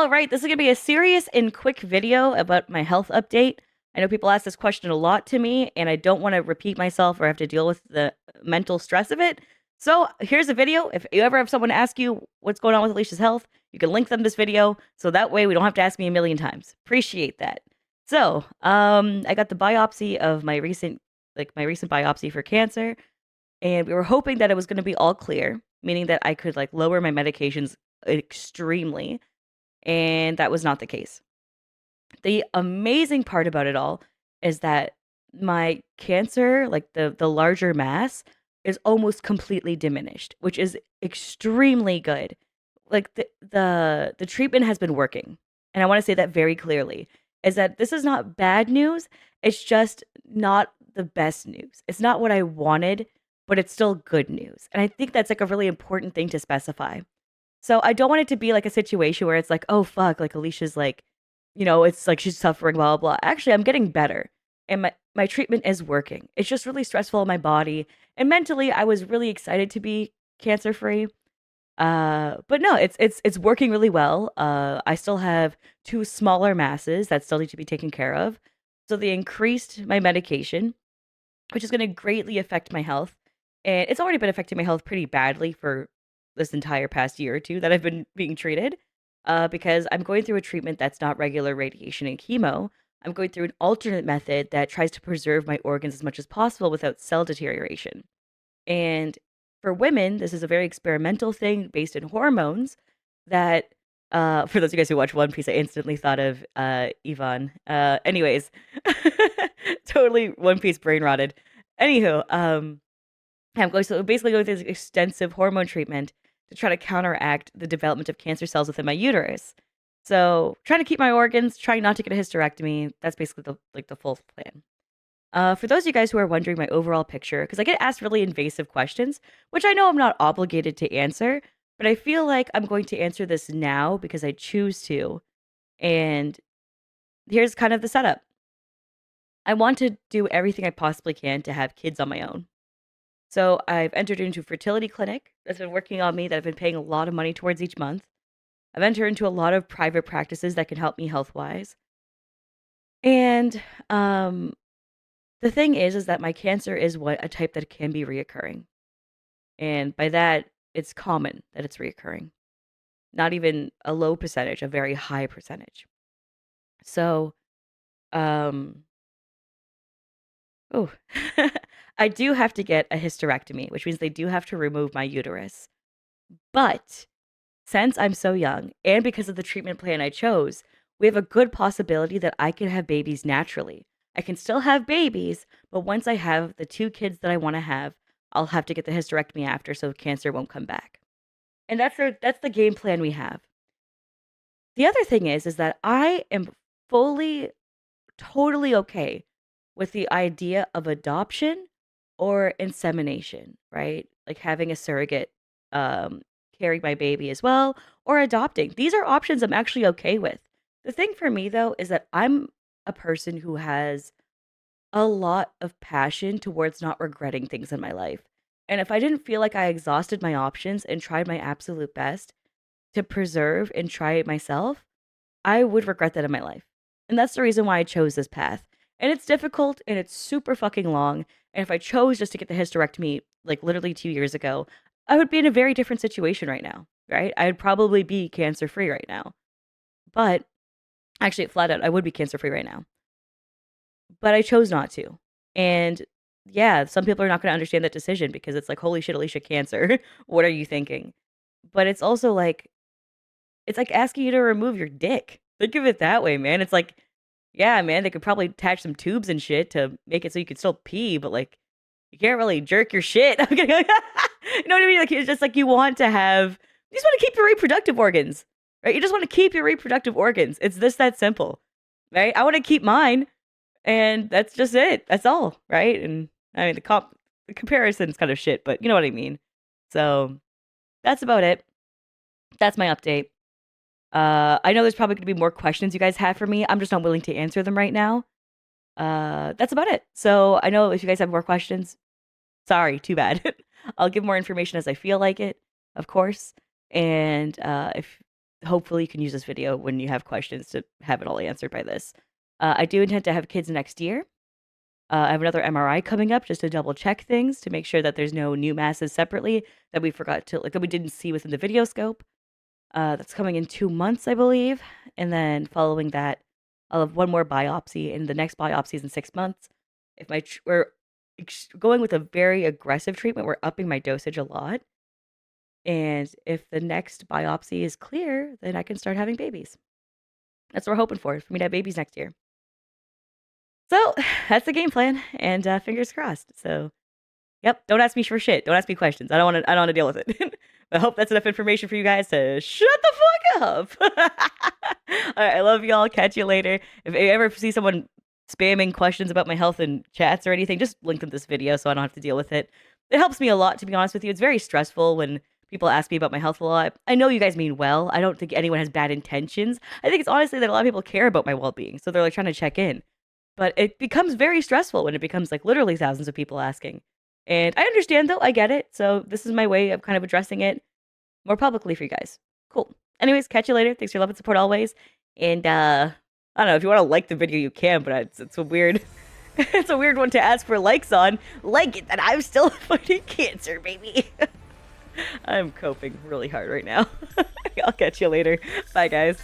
All right, this is going to be a serious and quick video about my health update. I know people ask this question a lot to me, and I don't want to repeat myself or have to deal with the mental stress of it. So here's a video. If you ever have someone ask you what's going on with Alicia's health, you can link them this video, so that way we don't have to ask me a million times. Appreciate that. So, I got the biopsy of my recent biopsy for cancer, and we were hoping that it was going to be all clear, meaning that I could lower my medications extremely, and that was not the case. The amazing part about it all is that my cancer, like the larger mass, is almost completely diminished, which is extremely good. Like the treatment has been working. And I want to say that very clearly is that this is not bad news, it's just not the best news. It's not what I wanted, but it's still good news. And I think that's like a really important thing to specify. So I don't want it to be like a situation where it's like, oh fuck, like Alicia's like, it's like she's suffering, blah blah blah. Actually, I'm getting better, and my treatment is working. It's just really stressful on my body, and mentally, I was really excited to be cancer free. But no, it's working really well. I still have two smaller masses that still need to be taken care of, so they increased my medication, which is going to greatly affect my health. And it's already been affecting my health pretty badly for this entire past year or two that I've been being treated. Because I'm going through a treatment that's not regular radiation and chemo. I'm going through an alternate method that tries to preserve my organs as much as possible without cell deterioration. And for women, this is a very experimental thing based in hormones that for those of you guys who watch One Piece, I instantly thought of Yvonne. Anyways, totally One Piece brain rotted. Anywho, I'm basically going through this extensive hormone treatment to try to counteract the development of cancer cells within my uterus. So, trying to keep my organs, trying not to get a hysterectomy. That's basically the full plan. For those of you guys who are wondering my overall picture, because I get asked really invasive questions, which I know I'm not obligated to answer, but I feel like I'm going to answer this now because I choose to. And here's kind of the setup. I want to do everything I possibly can to have kids on my own. So I've entered into a fertility clinic that's been working on me, that I've been paying a lot of money towards each month. I've entered into a lot of private practices that can help me health wise. And the thing is that my cancer is what a type that can be reoccurring. And by that, it's common that it's reoccurring. Not even a low percentage, a very high percentage. So, um, oh, I do have to get a hysterectomy, which means they do have to remove my uterus. But since I'm so young and because of the treatment plan I chose, we have a good possibility that I can have babies naturally. I can still have babies, but once I have the two kids that I want to have, I'll have to get the hysterectomy after so cancer won't come back. And that's the game plan we have. The other thing is that I am fully totally okay with the idea of adoption or insemination, right? Like having a surrogate um, carry my baby as well, or adopting. These are options I'm actually okay with. The thing for me, though, is that I'm a person who has a lot of passion towards not regretting things in my life. And if I didn't feel like I exhausted my options and tried my absolute best to preserve and try it myself, I would regret that in my life. And that's the reason why I chose this path. And it's difficult and it's super fucking long. And if I chose just to get the hysterectomy, like literally 2 years ago, I would be in a very different situation right now, right? I'd probably be cancer free right now. But actually, flat out, I would be cancer free right now. But I chose not to. And yeah, some people are not going to understand that decision because it's like, holy shit, Alicia, cancer. What are you thinking? But it's like asking you to remove your dick. Think of it that way, man. It's like, yeah, man, they could probably attach some tubes and shit to make it so you could still pee, but like, you can't really jerk your shit. You know what I mean? Like, it's just like you just want to keep your reproductive organs, right? You just want to keep your reproductive organs. It's that simple, right? I want to keep mine, and that's just it. That's all, right? And I mean, the comparison's kind of shit, but you know what I mean. So that's about it. That's my update. I know there's probably going to be more questions you guys have for me. I'm just not willing to answer them right now. That's about it. So I know if you guys have more questions, sorry, too bad. I'll give more information as I feel like it, of course. And if hopefully you can use this video when you have questions to have it all answered by this. I do intend to have kids next year. I have another MRI coming up just to double check things to make sure that there's no new masses separately that we forgot to that we didn't see within the video scope. That's coming in 2 months, I believe. And then following that, I'll have one more biopsy, and the next biopsy is in 6 months. If we're going with a very aggressive treatment, we're upping my dosage a lot. And if the next biopsy is clear, then I can start having babies. That's what we're hoping for me to have babies next year. So that's the game plan, and fingers crossed. So, yep. Don't ask me for shit. Don't ask me questions. I don't want to. I don't want to deal with it. I hope that's enough information for you guys to shut the fuck up. All right, I love y'all. Catch you later. If you ever see someone spamming questions about my health in chats or anything, just link them this video so I don't have to deal with it. It helps me a lot, to be honest with you. It's very stressful when people ask me about my health a lot. I know you guys mean well. I don't think anyone has bad intentions. I think it's honestly that a lot of people care about my well-being, so they're like trying to check in. But it becomes very stressful when it becomes like literally thousands of people asking. And I understand though, I get it. So this is my way of kind of addressing it more publicly for you guys. Cool. Anyways, catch you later. Thanks for your love and support always. And I don't know, if you want to like the video, you can, but it's a weird it's a weird one to ask for likes on. Like it that I'm still fighting cancer, baby. I'm coping really hard right now. I'll catch you later. Bye guys.